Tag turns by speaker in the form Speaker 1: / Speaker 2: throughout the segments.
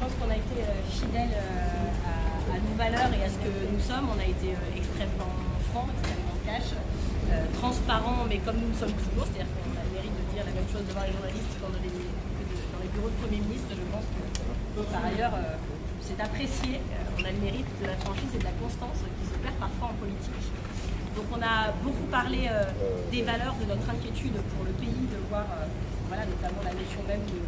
Speaker 1: pense qu'on a été fidèle à nos valeurs et à ce que nous sommes. On a été extrêmement franc, extrêmement cash, transparent, mais comme nous le sommes toujours. C'est-à-dire qu'on a le mérite de dire la même chose devant les journalistes que dans les bureaux de Premier ministre. Je pense que par ailleurs, c'est apprécié. On a le mérite de la franchise et de la constance qui se perd parfois en politique. Donc on a beaucoup parlé des valeurs, de notre inquiétude pour le pays, de voir voilà, notamment la notion même de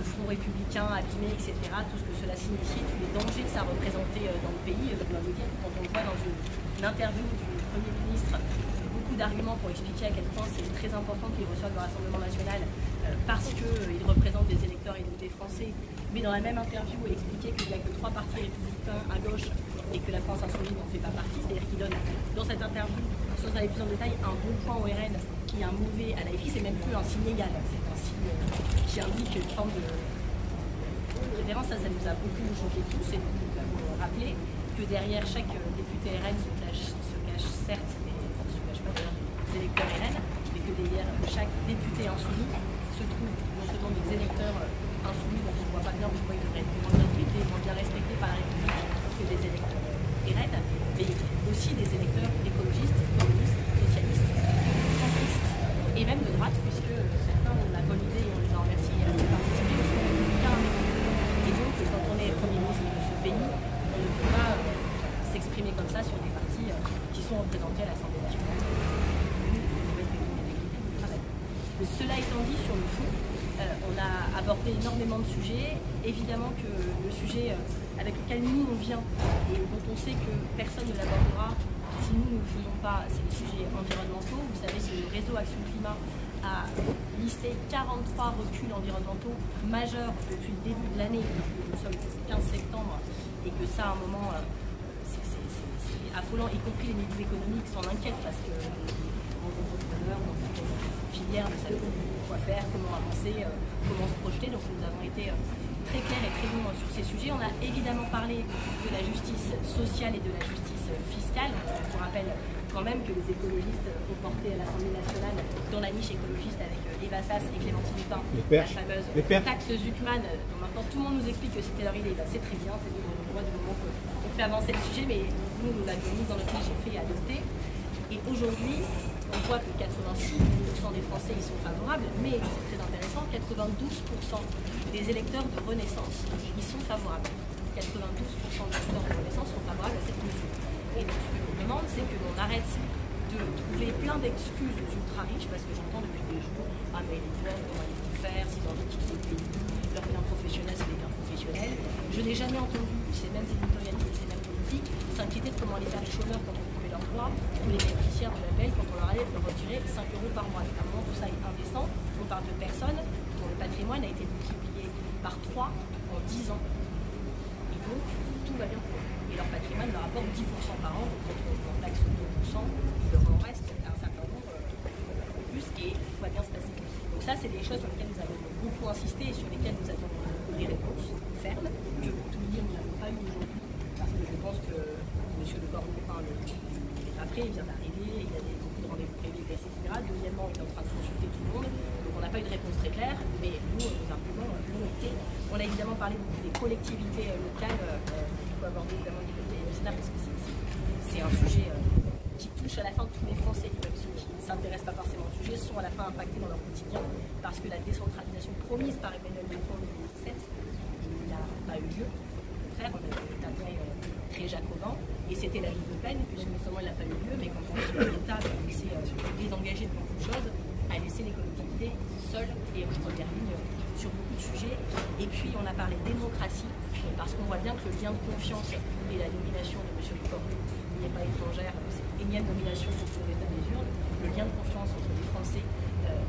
Speaker 1: front républicain abîmé, etc. Tout ce que cela signifie, tous les dangers que ça représentait dans le pays. Quand on voit dans une interview du Premier ministre beaucoup d'arguments pour expliquer à quel point c'est très important qu'il reçoive le Rassemblement national parce qu'il représente des électeurs et des Français. Mais dans la même interview, il expliquait qu'il n'y a que 3 partis républicains à gauche et que la France insoumise n'en fait pas partie. C'est-à-dire qu'il donne dans cette interview, sans aller plus en détail, un bon point au RN qui est un mauvais à l'AFI. C'est même plus un signe égal, c'est un signe qui indique une forme de référence. Ça nous a beaucoup choqué tous et nous avons rappelé que derrière chaque député RN se cache certes, mais ne se cache pas d'ailleurs des électeurs RN, mais que derrière chaque député insoumis se trouvent non seulement des électeurs insoumis dont on ne voit pas bien pourquoi ils devraient être moins bien traités, moins bien respectés par la République que des électeurs RN, mais aussi des électeurs écologistes, communistes, socialistes, centristes et même de droite, puisque certains ont la bonne idée et on les a remerciés de participer au Front républicain avec nous. Et donc, quand on est Premier ministre de ce pays, on ne peut pas s'exprimer comme ça sur des partis qui sont représentés à l'Assemblée nationale. Cela étant dit, sur le fond, on a abordé énormément de sujets. Évidemment que le sujet avec lequel nous on vient et dont on sait que personne ne l'abordera si nous ne le faisons pas, c'est les sujets environnementaux. Vous savez que le réseau Action Climat a listé 43 reculs environnementaux majeurs depuis le début de l'année. Nous sommes le 15 septembre et que ça, à un moment, c'est affolant, y compris les milieux économiques s'en inquiètent parce que les entrepreneurs dans cette filière ne savent quoi faire, comment avancer, comment se projeter. Donc nous avons été très clairs et très bons sur ces sujets. On a évidemment parlé de la justice sociale et de la justice fiscale. Je vous rappelle quand même que les écologistes ont porté à l'Assemblée nationale dans la niche écologiste avec Eva Sass et Clémentine Lupin la fameuse taxe Zuckman, dont maintenant tout le monde nous explique que c'était leur idée. C'est très bien, c'est libre de droit du moment qu'on fait avancer le sujet, mais nous l'avions mis dans notre niche et fait adopter. Et aujourd'hui, on voit que 86% des Français y sont favorables, mais c'est très intéressant, 92% des électeurs de Renaissance y sont favorables. 92% des électeurs de Renaissance sont favorables à cette mesure. Et donc ce que l'on demande, c'est que l'on arrête de trouver plein d'excuses aux ultra-riches, parce que j'entends depuis des jours, ah mais les pauvres, comment ils vont faire, s'ils ont envie de quitter le pays, leurs biens professionnels, c'est des biens professionnels. Je n'ai jamais entendu ces mêmes éditorialistes, ces mêmes politiques s'inquiéter de comment aller faire les chômeurs quand on trouvait leurs droits, ou les bénéficiaires de la paie quand on leur allait retirer 5 € par mois. À un moment, tout ça est indécent. On parle de personnes dont le patrimoine a été multiplié par 3 en 10 ans. Et donc, tout va bien pour eux. Et leur patrimoine leur apporte 10% par an, donc quand on taxe 2%, il leur en reste un certain nombre plus et tout va bien se passer. Donc ça, c'est des choses sur lesquelles nous avons beaucoup insisté et sur lesquelles nous attendons des réponses fermes, que pour tout dire, nous n'avons pas eu aujourd'hui, parce que je pense que M. Le Cornu est pas prêt, il vient d'arriver, il y a beaucoup de rendez-vous privés, etc. Deuxièmement, il est en train de consulter tout le monde, donc on n'a pas eu de réponse très claire, mais nous, nos arguments l'ont été. On a évidemment parlé beaucoup des collectivités locales, il faut aborder évidemment les côtés du Sénat, parce que c'est un sujet qui touche à la fin tous les Français, même ceux qui ne s'intéressent pas forcément au sujet, sont à la fin impactés dans leur quotidien, parce que la décentralisation promise par Emmanuel Macron en 2017 n'a pas eu lieu. Au contraire, on a eu un très jacobin, et c'était la ligne de peine, puisque non seulement elle n'a pas eu lieu, mais qu'en plus l'État s'est désengagé de beaucoup de choses, a laissé les collectivités seules et en première ligne sur beaucoup de sujets. Et puis on a parlé démocratie, parce qu'on voit bien que le lien de confiance et la nomination de M. Le Cornu n'est pas étrangère, cette énième nomination pour l'état des urnes, le lien de confiance entre les Français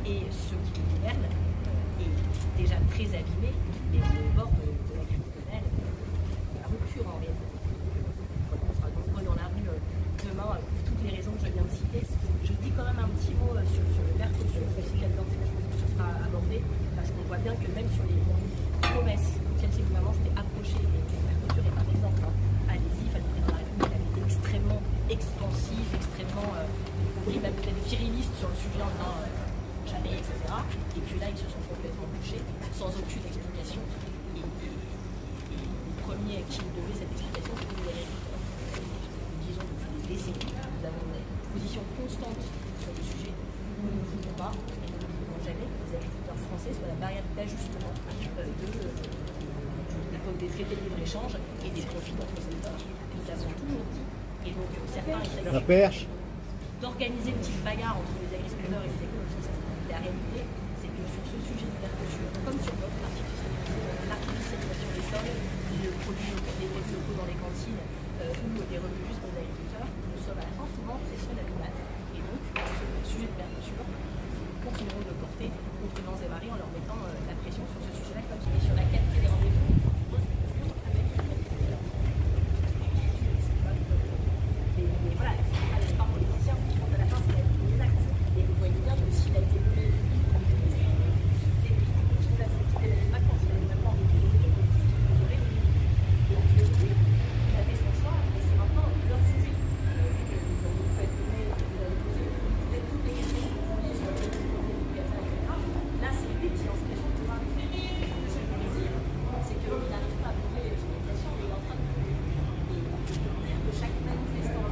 Speaker 1: et ceux qui les gouvernent est déjà très abîmé, et au bord de la crise de Noël, la rupture en réalité. On sera nombreux dans la rue demain pour toutes les raisons que je viens de citer. Je dis quand même un petit mot sur le Mercosur, aussi là-dedans, je pense que ce sera abordé, parce qu'on voit bien que même sur les promesses auxquelles ces gouvernements s'étaient approchés, et le Mercosur est par exemple adhésif, le président de la République avait été extrêmement expansif, extrêmement même peut-être viriliste sur le sujet en disant jamais, etc. Et puis là, ils se sont complètement couchés, sans aucune explication. Et qui nous devait cette explication, c'est nous les agriculteurs. Disons depuis des décennies, nous avons une position constante sur le sujet. Nous ne voulons pas et nous ne voulons jamais que les agriculteurs français soient la barrière d'ajustement des traités de libre-échange et des profits entre secteurs. Nous l'avons toujours dit. Et donc certains essayent d'organiser une petite bagarre entre les agriculteurs et les écologistes. La réalité, c'est que sur ce sujet de l'agriculture, comme sur d'autres, l'artificialisation des sols, les produits locaux dans les cantines ou des revenus justes pour les agriculteurs, nous sommes à la fin souvent très seuls à nous battre. Et donc, sur le sujet de l'agriculture, nous continuerons de le porter contre Nans et Marie en leur mettant la pression sur ce sujet-là, comme et sur la qualité des rendez-vous. Voilà, c'est pas l'espoir politicien, ce qui compte à la fin, c'est la vie des actes. Et vous voyez bien que s'il a été volé, c'est toute la société de la Macron, s'il a même pas envie de politique, vous aurez donc il a fait son choix, et c'est maintenant leur sujet. Vous avez fait donner, vous avez posé toutes les questions que vous vouliez sur le etc. Là, c'est lui qui est en situation de pouvoir le faire. Ce que je veux dire, c'est qu'il n'arrive pas à trouver son éducation, il est en train de dire que chaque manifestant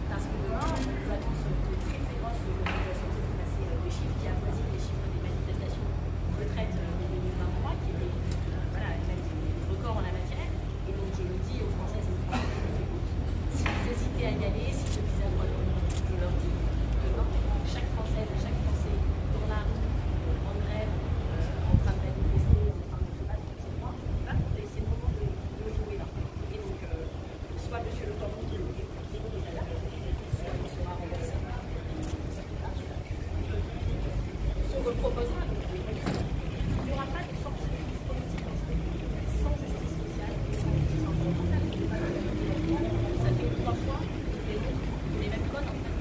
Speaker 1: parce que demain, nous avons de très très grosses mobilisations. C'est passé des chiffres qui avoisinent les chiffres des manifestations retraite de 2023, qui étaient des records en la matière. Et donc je le dis aux Françaises et aux Français qui nous écoutent, si vous hésitez à y aller, si vous disent à droite, je leur dis demain, chaque Française et chaque Français dans la rue, en grève, en train de manifester, en train de se battre contre ses droits, c'est le moment de jouer là. Et donc, soit M. Le Pen qui sera renversé. Ce qu'on proposera, il n'y aura pas de sortie de justice politique dans ce pays sans justice sociale et sans justice environnementale. Ça fait 3 fois les mêmes codes en fait.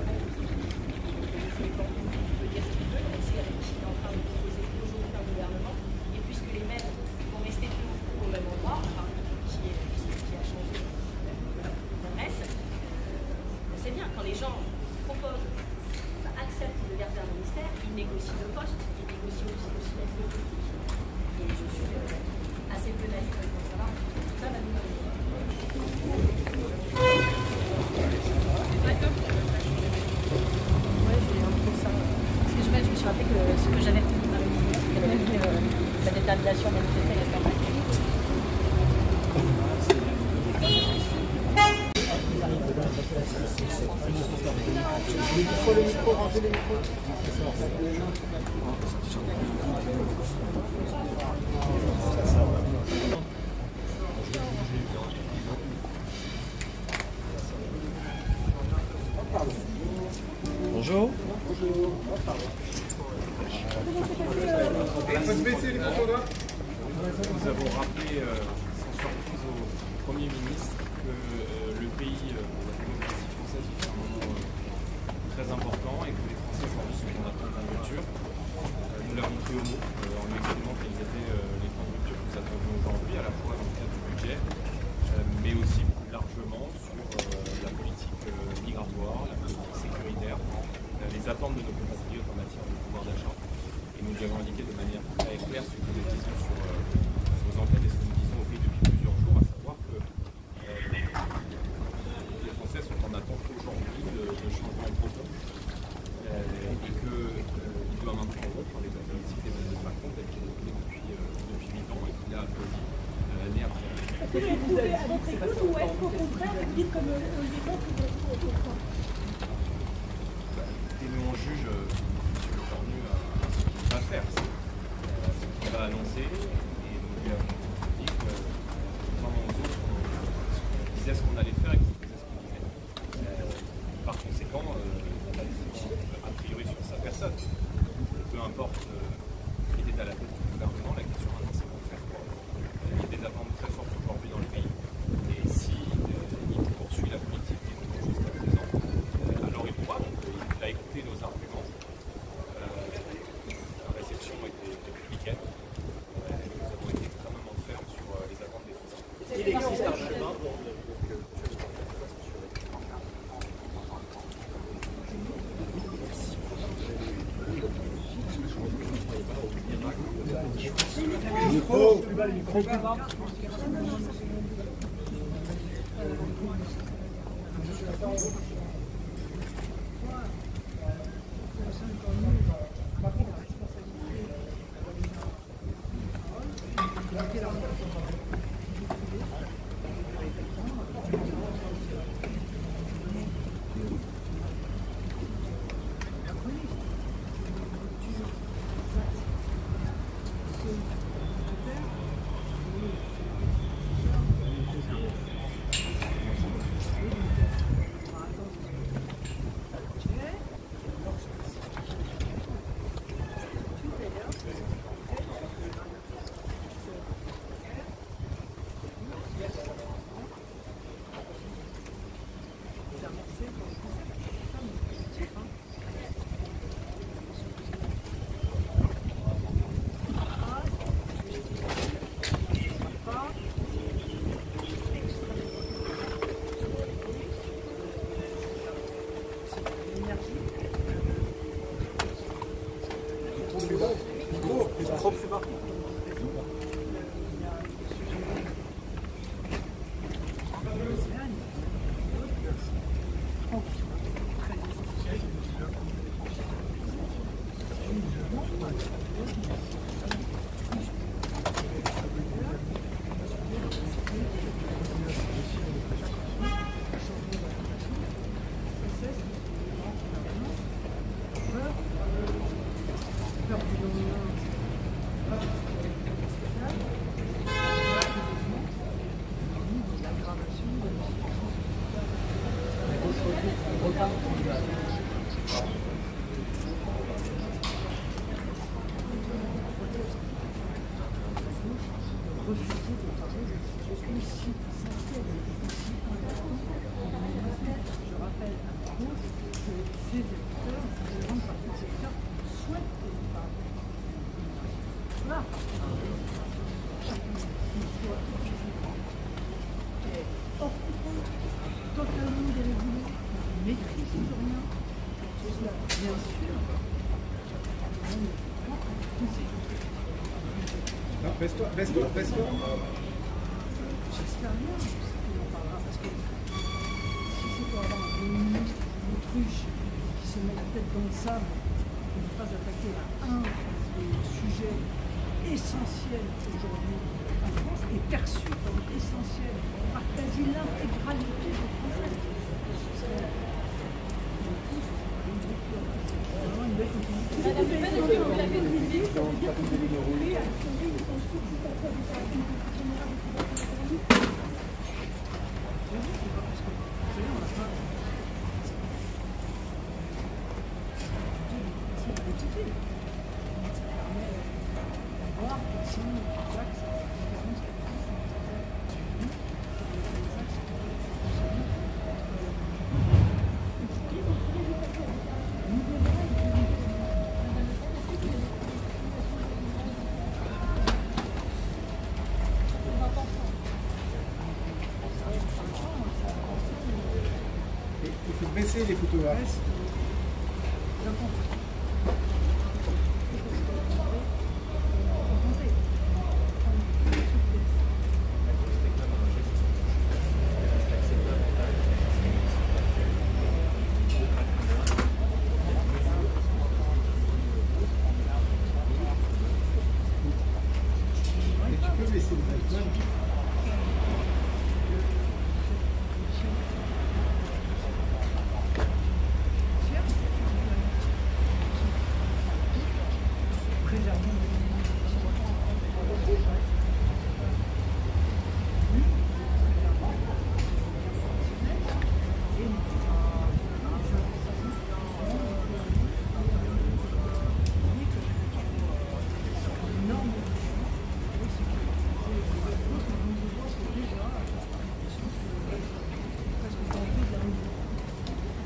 Speaker 1: C'est quand on peut dire ce qu'il veut, on sait avec qui il est en train de proposer aujourd'hui un gouvernement, et puisque les mêmes vont rester toujours au même endroit, qui a changé l'adresse, c'est bien quand les gens proposent, acceptent de garder un ministère, ils négocient le poste, ils négocient aussi la politique. Et je suis assez peu naïve pour savoir tout ça va nous donner. Ouais, j'ai un peu ça. Parce que je me suis rappelé que ce que j'avais retenu dans la détermination à manifester reste en fait. Le micro, rangez le micro.
Speaker 2: Bonjour.
Speaker 3: Nous avons rappelé sans surprise au Premier ministre que le pays, la démocratie française, vit un moment très important et que les Français aujourd'hui sont en attente d'une rupture. Nous l'avons pris au mot en lui expliquant quels étaient les points de rupture que nous attendions aujourd'hui, à la fois dans le cadre du budget, mais aussi plus largement sur la politique migratoire, la politique sécuritaire, les attentes de nos compatriotes en matière de pouvoir d'achat. Et nous lui avons indiqué de manière très claire ce que nous disons sur nos enquêtes et ce que nous disons au pays depuis plusieurs jours, à savoir que les Français sont en attente aujourd'hui de changements profonds et qu'il doit maintenir en compte les politiques d'Emmanuel Macron telles qu'il est depuis 8 ans et qu'il a applaudi année après année.
Speaker 4: Est-ce que vous pouvez adopter que ou est-ce qu'au contraire vous dites comme Olivier Véran que vous êtes contraint?
Speaker 3: Et nous on juge M. Le Cornu à ce qu'il va faire, ce qu'il va annoncer, et nous lui avons dit que contrairement aux autres, on disait ce qu'on allait faire et qu'on faisait ce qu'on disait. Par conséquent, on a des attentes a priori sur sa personne. Peu importe qui était à la tête du gouvernement, la question maintenant c'est qu'on faire quoi. Il y a des attentes très fortes aujourd'hui dans le pays, et si il poursuit la politique qu'il a menée jusqu'à présent, alors il pourra. Donc il a écouté nos arguments. La réception était républicaine. Nous avons été extrêmement fermes sur les attentes des Français.
Speaker 2: Il existe un chemin pour
Speaker 5: Baisse-toi.
Speaker 4: J'espère bien, qu'on en parlera, parce que si c'est pour avoir un ministre, une autruche qui se met la tête dans le sable et ne pas attaquer à un des sujets essentiels aujourd'hui en France et perçu comme essentiel par quasi l'intégralité des Français.
Speaker 1: Madame Le Pen, est-ce que vous l'avez publié?
Speaker 5: Il faut baisser les photographes. Mais tu peux baisser le téléphone.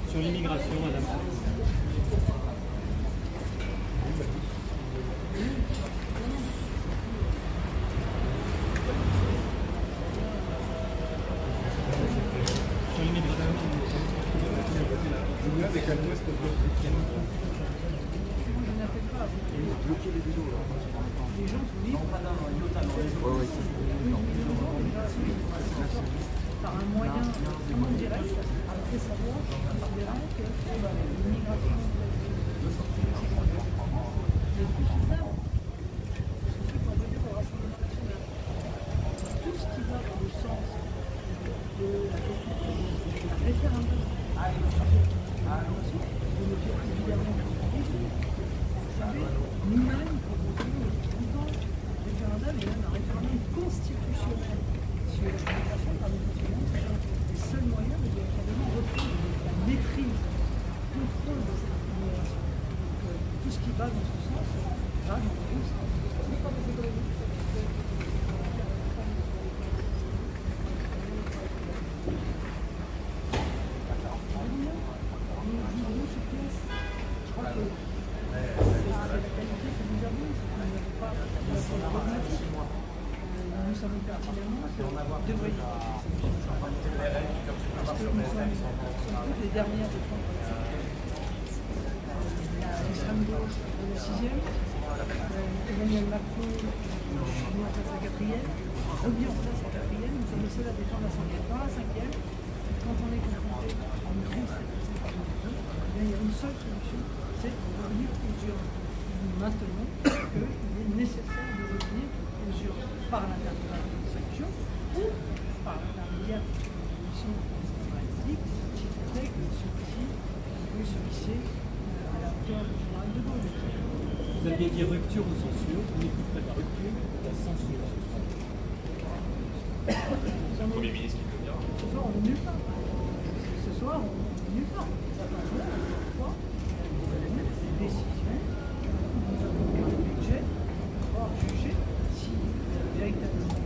Speaker 2: Sur l'immigration, madame.
Speaker 4: par un moyen extrêmement direct, a fait savoir par des règles que l'immigration les plus soutenables, c'est ce qu'on veut dire au Rassemblement national. Tout ce qui va dans le sens de la référendum, de ne dire évidemment vous savez, nous-mêmes, quand on dit longtemps référendum, et même un référendum constitutionnel sur l'immigration par les musulmans, c'est les seuls moyens de véritablement reprendre la maîtrise, le contrôle de cette immigration. Donc, tout ce qui va dans ce sens va dans le bon sens. Nous savons pertinemment que vous devriez parce que nous sommes toutes les dernières de prendre l'extrême gauche de la 6e, Emmanuel Macron a mis en place la 4e, remis en place la 4e, nous sommes les seuls à défendre la 5e. Dans la 5e, quand on est confronté à une crise il y a une seule solution, c'est de revenir aux urnes. Nous maintenons qu'il est nécessaire de revenir aux urnes par l'intermédiaire de solutions ou par l'intermédiaire de l'élection de la République, qui fait que celui-ci peut se hisser à la hauteur du général de Gaulle.
Speaker 2: Vous aviez dit rupture ou censure, on n'est plus près de la rupture, la censure.
Speaker 3: Le Premier ministre qui peut dire.
Speaker 4: Ce soir, on est nulle part. Ce soir, on est nulle part. Pourquoi vous allez mettre des décisions, nous avons un budget, on va juger si véritablement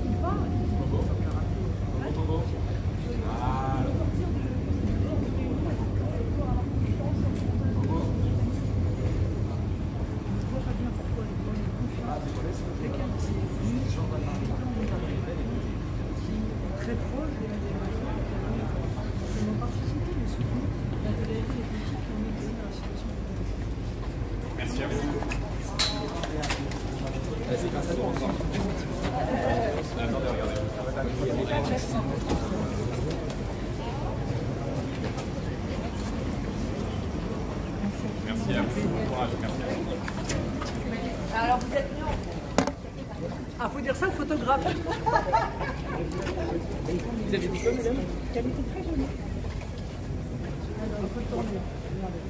Speaker 4: ou pas. Très proche de l'intégration, nous avons participé, mais surtout l'intégration des politiques qui ont été dans la situation.
Speaker 3: Merci à vous. Attendez, regardez. Merci à vous. Bon courage. Merci à vous.
Speaker 4: Alors vous êtes mieux. Ah, faut dire ça au photographe.
Speaker 2: Vous avez dit quoi, mesdames?
Speaker 4: Qualité très jolie. Alors, il faut tourner. Regardez.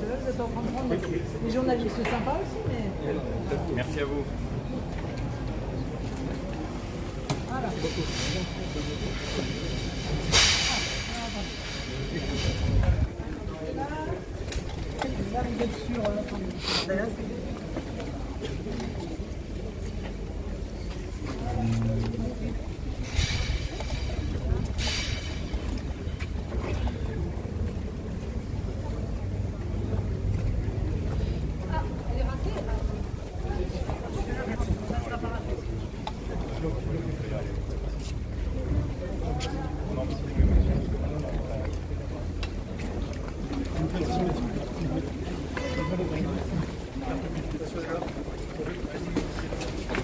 Speaker 4: Là, vous êtes en train de prendre les journalistes. C'est sympa aussi, mais.
Speaker 3: Merci à vous.
Speaker 4: Voilà. Là, vous êtes sur. Attendez. Là,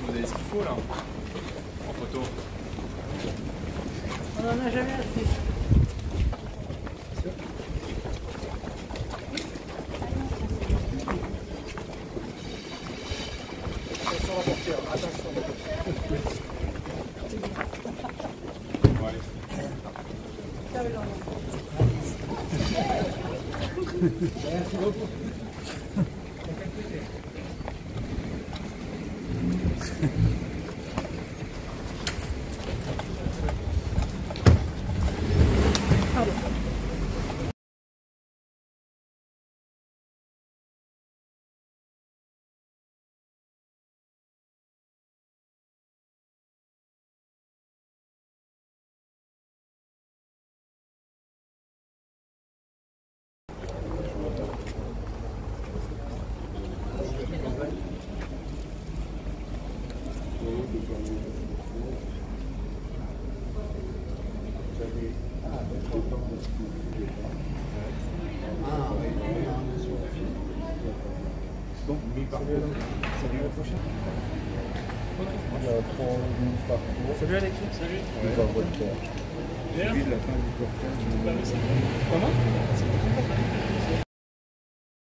Speaker 3: Vous avez ce qu'il faut là en photo.
Speaker 4: on n'en a jamais assez.
Speaker 5: Attention à la portière, attention.
Speaker 3: Bon, allez.
Speaker 5: Merci beaucoup. Donc, salut à la prochaine. Il y a 3 minutes par cours. Salut Alexis. Salut. On va votre père. Celui de la fin du cortège.
Speaker 2: Comment?